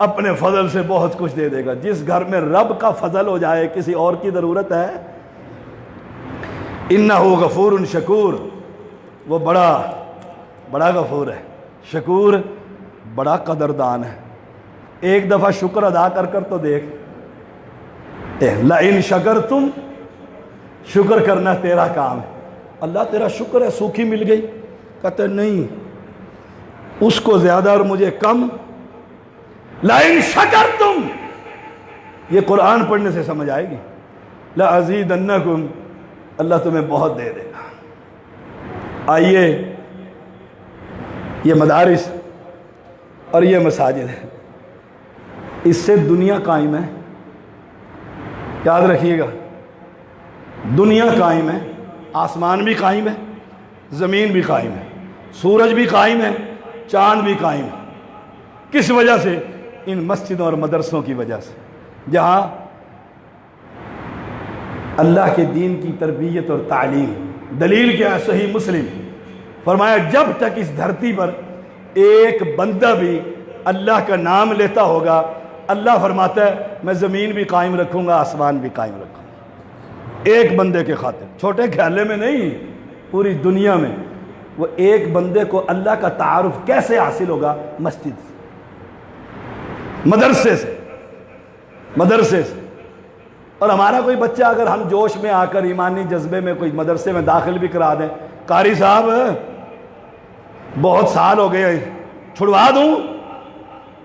اپنے فضل سے بہت کچھ دے دے گا۔ جس گھر میں رب کا فضل ہو جائے کسی اور کی ضرورت ہے؟ انہ غفور شکور، وہ بڑا غفور ہے، شکور بڑا قدردان ہے۔ ایک دفعہ شکر ادا کر کر تو دیکھ، لئن شکرتم، شکر کرنا تیرا کام ہے۔ اللہ تیرا شکر ہے سوکھی مل گئی، کہتے نہیں اس کو زیادہ اور مجھے کم۔ لئن شکرتم، یہ قرآن پڑھنے سے سمجھ آئے گی، لأزیدنکم، اللہ تمہیں بہت دے دے گا۔ آئیے، یہ مدارس اور یہ مساجد ہے، اس سے دنیا قائم ہے، یاد رکھیے گا، دنیا قائم ہے، آسمان بھی قائم ہے، زمین بھی قائم ہے، سورج بھی قائم ہے، چاند بھی قائم ہے۔ کس وجہ سے؟ ان مسجدوں اور مدرسوں کی وجہ سے، جہاں اللہ کے دین کی تربیت اور تعلیم۔ دلیل کیا ہے؟ صحیح مسلم، فرمایا جب تک اس دھرتی پر ایک بندہ بھی اللہ کا نام لیتا ہوگا، اللہ فرماتا ہے میں زمین بھی قائم رکھوں گا، آسمان بھی قائم رکھوں گا، ایک بندے کے خاطر۔ چھوٹے خیالے میں نہیں، پوری دنیا میں وہ ایک بندے کو اللہ کا تعارف کیسے حاصل ہوگا؟ مسجد سے، مدرسے سے۔ اور ہمارا کوئی بچہ اگر ہم جوش میں آ کر ایمانی جذبے میں کوئی مدرسے میں داخل بھی کرا دیں، قاری صاحب بہت سال ہو گئے چھڑوا دوں،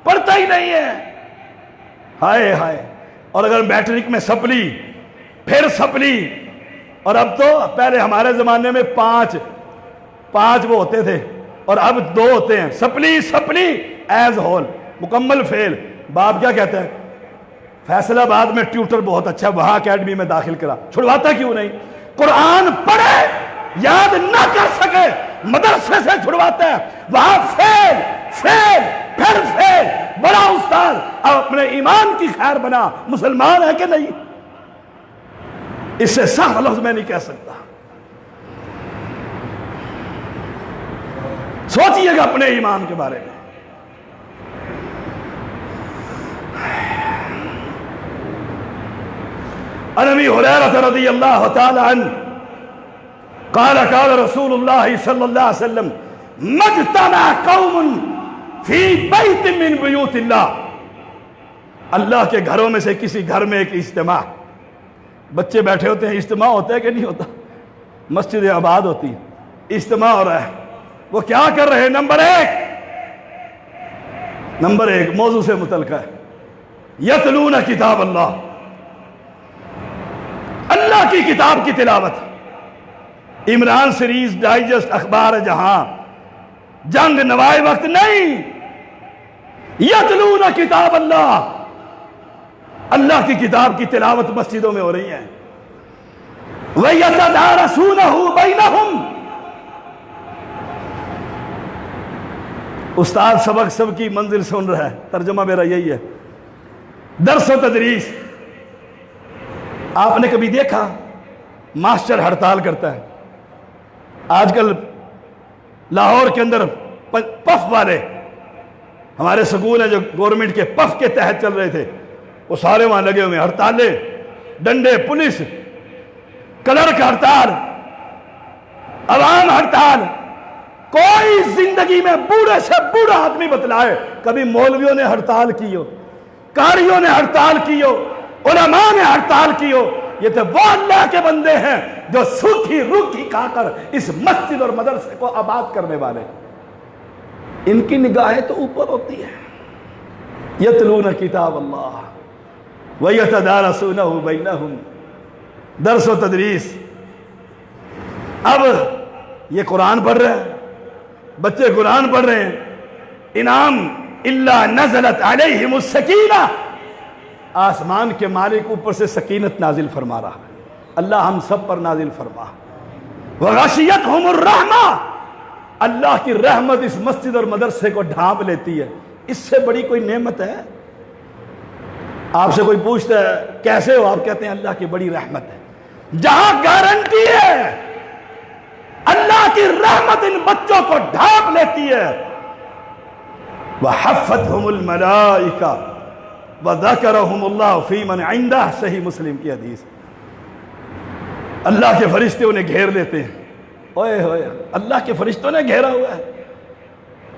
پڑھتا ہی نہیں ہے، ہائے ہائے۔ اور اگر میٹرک میں سپلی، پھر سپلی، اور اب تو پہلے ہمارے زمانے میں پانچ وہ ہوتے تھے اور اب 2 ہوتے ہیں، سپلی ایز ہول، مکمل فیل۔ باپ کیا کہتے ہیں؟ فیصل آباد میں ٹیوٹر بہت اچھا، وہاں اکیڈمی میں داخل کرا۔ چھڑواتا کیوں نہیں؟ قرآن پڑھے یاد نہ کر سکے، مدرسے سے چھڑواتا ہے، وہاں فیل پھر فیل۔ بڑا استاد، اب اپنے ایمان کی خیر بنا، مسلمان ہے کہ نہیں؟ اس سے صاف لفظ میں نہیں کہہ سکتا۔ سوچئے گا اپنے ایمان کے بارے میں۔ عن ابی ہریرہ رضی اللہ تعالی عنہ قال قال رسول اللہ صلی اللہ علیہ وسلم مجتمع قوم فی بیت من بیوت اللہ، اللہ کے گھروں میں سے کسی گھر میں ایک اجتماع، بچے بیٹھے ہوتے ہیں، اجتماع ہوتا ہے کہ نہیں ہوتا؟ مسجد آباد ہوتی ہے، اجتماع ہو رہا ہے، وہ کیا کر رہے ہیں؟ نمبر ایک موضوع سے متعلقہ ہے، یتلون کتاب اللہ، اللہ کی کتاب کی تلاوت۔ عمران سیریز، ڈائجسٹ، اخبار جہاں، جنگ نوائے وقت نہیں، یتلون کتاب اللہ، اللہ کی کتاب کی تلاوت مسجدوں میں ہو رہی ہے۔ وَيَتَدَارَسُونَهُ بَيْنَهُمْ، استاد سبق کی منزل سن رہا ہے، ترجمہ میرا یہی ہے، درس و تدریس۔ آپ نے کبھی دیکھا ماسٹر ہڑتال کرتا ہے؟ آج کل لاہور کے اندر پف والے ہمارے سکول ہیں جو گورنمنٹ کے پف کے تحت چل رہے تھے، وہ سارے وہاں لگے ہوئے، ہڑتالیں، ڈنڈے، پولیس، کلرک ہڑتال، عوام ہڑتال۔ کوئی زندگی میں بوڑھے سے بوڑھا آدمی بتلائے کبھی مولویوں نے ہڑتال کی ہو، قاریوں نے ہڑتال کی ہو، علماء نے ہڑتال کی ہو؟ یہ تو وہ اللہ کے بندے ہیں جو سوکھی روکھی کھا کر اس مسجد اور مدرسے کو آباد کرنے والے، ان کی نگاہیں تو اوپر ہوتی ہیں۔ یتلون کتاب اللہ وَيَتَدَارَسُونَهُ بَيْنَهُمْ، درس و تدریس۔ اب یہ قرآن پڑھ رہے ہیں، بچے قرآن پڑھ رہے ہیں، انعام الا نزلت علیہم السکینہ، آسمان کے مالک اوپر سے سکینت نازل فرما رہا ہے، اللہ ہم سب پر نازل فرما۔ وغشیتہم الرحمہ، اللہ کی رحمت اس مسجد اور مدرسے کو ڈھانپ لیتی ہے۔ اس سے بڑی کوئی نعمت ہے؟ آپ سے کوئی پوچھتا ہے کیسے ہو، آپ کہتے ہیں اللہ کی بڑی رحمت ہے۔ جہاں گارنٹی ہے اللہ کی رحمت ان بچوں کو ڈھانپ لیتی ہے، وحفتہم الملائکہ وذکرہم اللہ فی من عندہ، صحیح مسلم کی حدیث۔ اللہ کے فرشتے انہیں گھیر لیتے ہیں، اوئے ہوئے اللہ کے فرشتوں نے گھیرا ہوا ہے،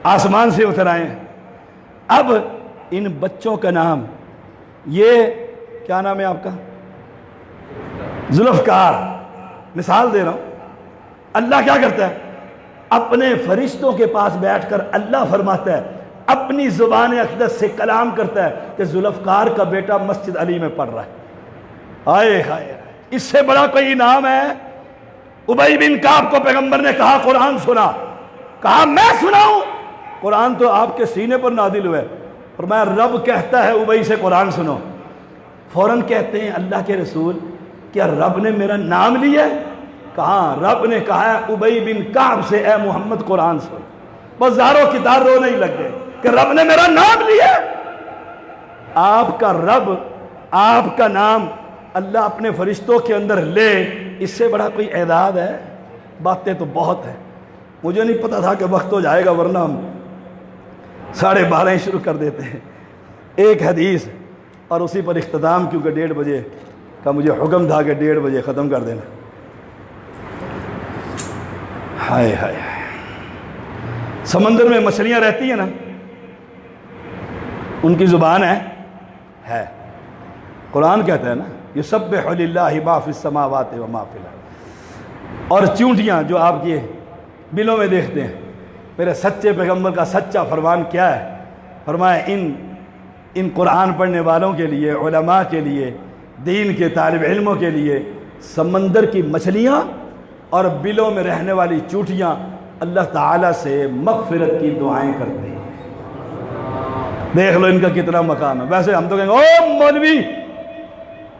آسمان سے اتر آئے ہیں۔ اب ان بچوں کا نام، یہ کیا نام ہے آپ کا؟ ذوالفقار، مثال دے رہا ہوں۔ اللہ کیا کرتا ہے؟ اپنے فرشتوں کے پاس بیٹھ کر اللہ فرماتا ہے، اپنی زبان اقدس سے کلام کرتا ہے کہ ذوالفقار کا بیٹا مسجد علی میں پڑھ رہا ہے۔ آئے ہائے، اس سے بڑا کوئی انعام ہے؟ ابی بن کعب کو پیغمبر نے کہا قرآن سنا، کہا میں سناؤں؟ قرآن تو آپ کے سینے پر نازل ہوئے، فرمایا رب کہتا ہے ابی سے قرآن سنو۔ فوراً کہتے ہیں اللہ کے رسول کیا رب نے میرا نام لیا ہے؟ کہاں رب نے کہا ہے ابی بن کعب سے اے محمد قرآن سن۔ بس زاروں کی دار رونے ہی لگ گئے کہ رب نے میرا نام لیا ہے۔ آپ کا رب، آپ کا نام اللہ اپنے فرشتوں کے اندر لے، اس سے بڑا کوئی اعداد ہے؟ باتیں تو بہت ہیں، مجھے نہیں پتا تھا کہ وقت ہو جائے گا، ورنہ ہم 12:30 شروع کر دیتے ہیں۔ ایک حدیث اور اسی پر اختتام، کیونکہ 1:30 بجے کا مجھے حکم تھا کہ 1:30 بجے ختم کر دینا۔ ہائے ہائے، سمندر میں مچھلیاں رہتی ہیں نا، ان کی زبان ہے۔ قرآن کہتا ہے نا یسبح للہ ما فی السماوات و ما فی الارض۔ اور چونٹیاں جو آپ کی بلوں میں دیکھتے ہیں، میرے سچے پیغمبر کا سچا فرمان کیا ہے؟ فرمایا ان قرآن پڑھنے والوں کے لیے، علماء کے لیے، دین کے طالب علموں کے لیے سمندر کی مچھلیاں اور بلوں میں رہنے والی چونٹیاں اللہ تعالیٰ سے مغفرت کی دعائیں کرتے ہیں۔ دیکھ لو ان کا کتنا مقام ہے۔ ویسے ہم تو کہیں گے او مولوی،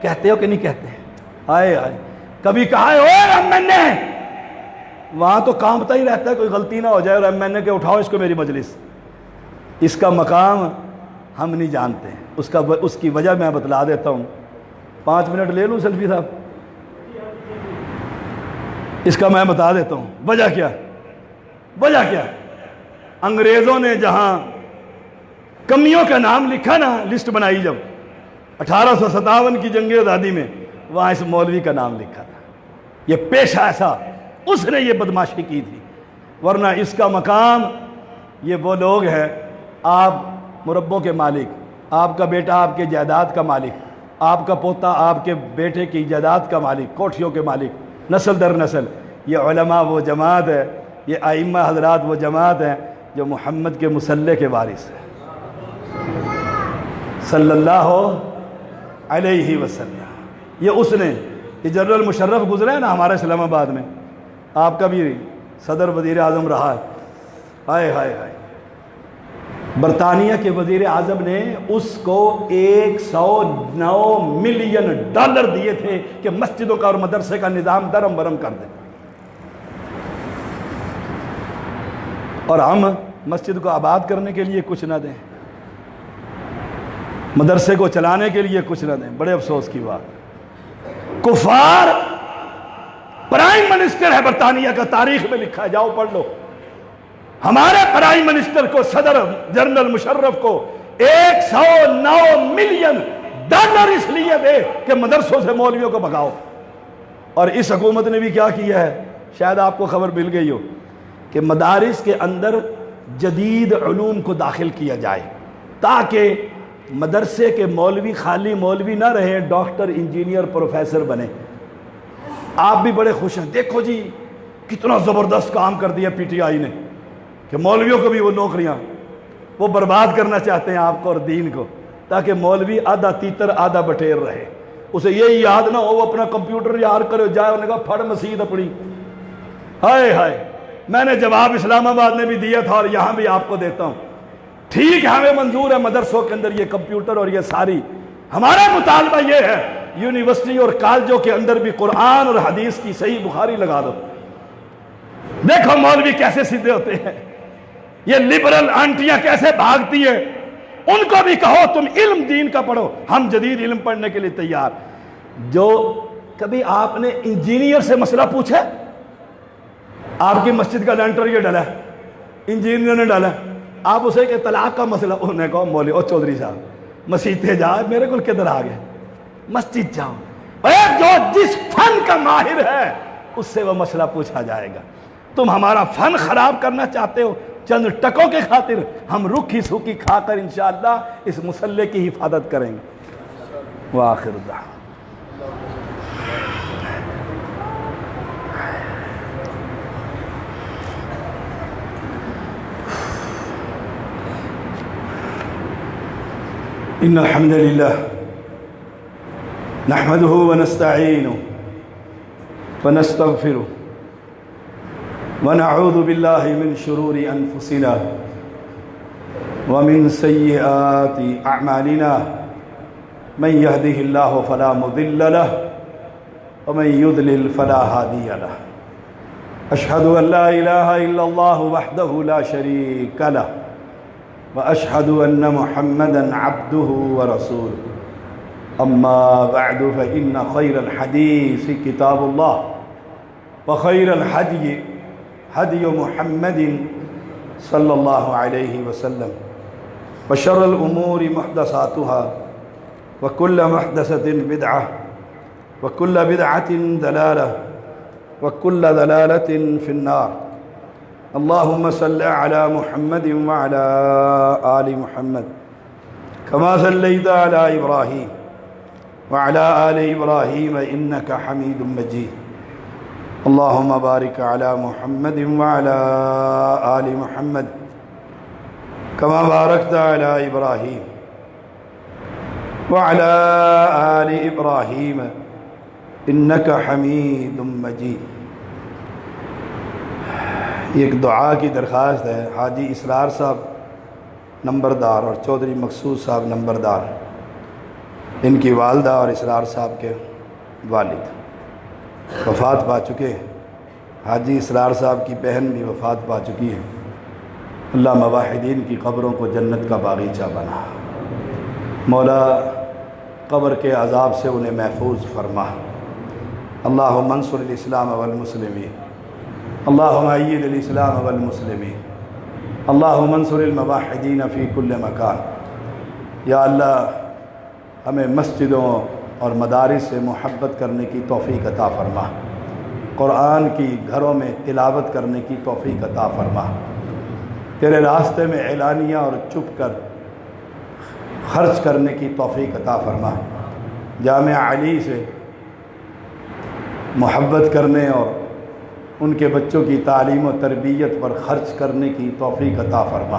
کہتے ہو کہ نہیں کہتے؟ آئے آئے، کبھی کہا ہے او ایم این اے؟ وہاں تو کانپتا ہی رہتا ہے کوئی غلطی نہ ہو جائے، اور ایم این اے کے اٹھاؤ اس کو میری مجلس۔ اس کا مقام ہم نہیں جانتے، اس کی وجہ میں بتلا دیتا ہوں۔ 5 منٹ لے لوں سیلفی صاحب؟ اس کا میں بتا دیتا ہوں وجہ کیا۔ وجہ کیا؟ انگریزوں نے جہاں کمیوں کا نام لکھا نا، لسٹ بنائی جب 1857 کی جنگ آزادی میں، وہاں اس مولوی کا نام لکھا تھا۔ یہ پیشہ ایسا، اس نے یہ بدماشی کی تھی، ورنہ اس کا مقام یہ وہ لوگ ہیں، آپ مربوں کے مالک، آپ کا بیٹا آپ کے جائیداد کا مالک، آپ کا پوتا آپ کے بیٹے کی جائیداد کا مالک، کوٹھیوں کے مالک، نسل در نسل۔ یہ علماء وہ جماعت ہے، یہ ائمہ حضرات وہ جماعت ہیں جو محمد کے مصلی کے وارث ہیں صلی اللہ علیہ وسلم۔ یہ اس نے، یہ جنرل مشرف گزرے ہیں نا ہمارے اسلام آباد میں، آپ کا بھی صدر وزیر اعظم رہا ہے۔ ہائے ہائے ہائے، برطانیہ کے وزیر اعظم نے اس کو $109 ملین دیے تھے کہ مسجدوں کا اور مدرسے کا نظام درم برم کر دیں، اور ہم مسجد کو آباد کرنے کے لیے کچھ نہ دیں، مدرسے کو چلانے کے لیے کچھ نہ دیں۔ بڑے افسوس کی بات، کفار پرائم منسٹر ہے برطانیہ کا، تاریخ میں لکھا ہے، جاؤ پڑھ لو۔ ہمارے پرائم منسٹر کو، صدر جنرل مشرف کو $109 ملین اس لیے دے کہ مدرسوں سے مولویوں کو بھگاؤ۔ اور اس حکومت نے بھی کیا کیا ہے، شاید آپ کو خبر مل گئی ہو، کہ مدارس کے اندر جدید علوم کو داخل کیا جائے تاکہ مدرسے کے مولوی خالی مولوی نہ رہیں، ڈاکٹر، انجینئر، پروفیسر بنے۔ آپ بھی بڑے خوش ہیں، دیکھو جی کتنا زبردست کام کر دیا پی ٹی آئی نے کہ مولویوں کو بھی وہ نوکریاں، وہ برباد کرنا چاہتے ہیں آپ کو اور دین کو، تاکہ مولوی آدھا تیتر آدھا بٹیر رہے، اسے یہی یاد نہ ہو وہ اپنا کمپیوٹر یاد کرے جائے، انہوں نے کہا پھڑ مسجد اپنی۔ ہائے ہائے، میں نے جواب اسلام آباد میں بھی دیا تھا اور یہاں بھی آپ کو دیتا ہوں۔ ٹھیک ہے، ہمیں منظور ہے مدرسوں کے اندر یہ کمپیوٹر اور یہ ساری، ہمارا مطالبہ یہ ہے یونیورسٹی اور کالجوں کے اندر بھی قرآن اور حدیث کی صحیح بخاری لگا دو۔ دیکھو مولوی کیسے سیدھے ہوتے ہیں، یہ لبرل آنٹیاں کیسے بھاگتی ہیں، ان کو بھی کہو تم علم دین کا پڑھو، ہم جدید علم پڑھنے کے لیے تیار۔ جو کبھی آپ نے انجینئر سے مسئلہ پوچھا، آپ کی مسجد کا لینٹر یہ ڈالا ہے انجینئر نے ڈالا، آپ اسے کہ طلاق کا مسئلہ، انہوں نے کہا مولوی او چودھری صاحب مسیتے جا، میرے کو کدھر آ گئے، مسجد جاؤ، جو جس فن کا ماہر ہے اس سے وہ مسئلہ پوچھا جائے گا۔ تم ہمارا فن خراب کرنا چاہتے ہو چند ٹکوں کے خاطر، ہم رکھی سوکھی کھا کر انشاءاللہ اس مسلح کی حفاظت کریں گے۔ وآخر دعوانا ان الحمد للہ نحمده ونستعینه ونستغفره ونعوذ باللہ من شرور انفسنا ومن سیئات اعمالنا من يهده اللہ فلا مضل له ومن يضلل فلا هادی له اشہد ان لا الہ الا اللہ وحدہ لا شریک له واشہد ان محمدا عبدہ ورسولہ اما بعد فإن خیر الحدیث کتاب اللہ وخیر الحدی حدی محمد صلی اللہ علیہ وسلم وشر الامور محدثاتها وكل محدثة بدعة وكل بدعة ضلالة وكل ضلالة في النار اللهم صل على محمد وعلى آل محمد كما صليت على إبراهيم وعلى آل إبراهيم إنك حميد مجيد اللهم بارك على محمد وعلى آل محمد كما باركت على إبراهيم وعلى آل إبراهيم إنك حميد مجيد۔ ایک دعا کی درخواست ہے، حاجی اسرار صاحب نمبردار اور چودھری مقصود صاحب نمبردار، ان کی والدہ اور اسرار صاحب کے والد وفات پا چکے ہیں۔ حاجی اسرار صاحب کی بہن بھی وفات پا چکی ہے۔ اللہ مواحدین کی قبروں کو جنت کا باغیچہ بنا، مولا قبر کے عذاب سے انہیں محفوظ فرما۔ اللہم انصر الاسلام والمسلمین، اللہم اید الاسلام والمسلمین، اللہم انصر الموحدین فی کل مکان۔ یا اللہ ہمیں مسجدوں اور مدارس سے محبت کرنے کی توفیق عطا فرما، قرآن کی گھروں میں تلاوت کرنے کی توفیق عطا فرما، تیرے راستے میں اعلانیہ اور چپ کر خرچ کرنے کی توفیق عطا فرما، جامعہ علی سے محبت کرنے اور ان کے بچوں کی تعلیم و تربیت پر خرچ کرنے کی توفیق عطا فرما،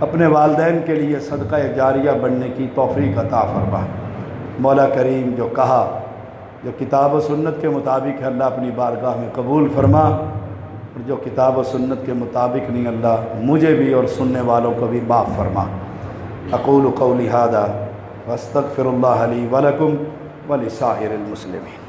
اپنے والدین کے لیے صدقہ جاریہ بننے کی توفیق عطا فرما۔ مولا کریم جو کہا، جو کتاب و سنت کے مطابق ہے، اللہ اپنی بارگاہ میں قبول فرما، اور جو کتاب و سنت کے مطابق نہیں، اللہ مجھے بھی اور سننے والوں کو بھی معاف فرما۔ اقول قولی ھذا واستغفر اللہ لی ولکم ولسائر المسلمین۔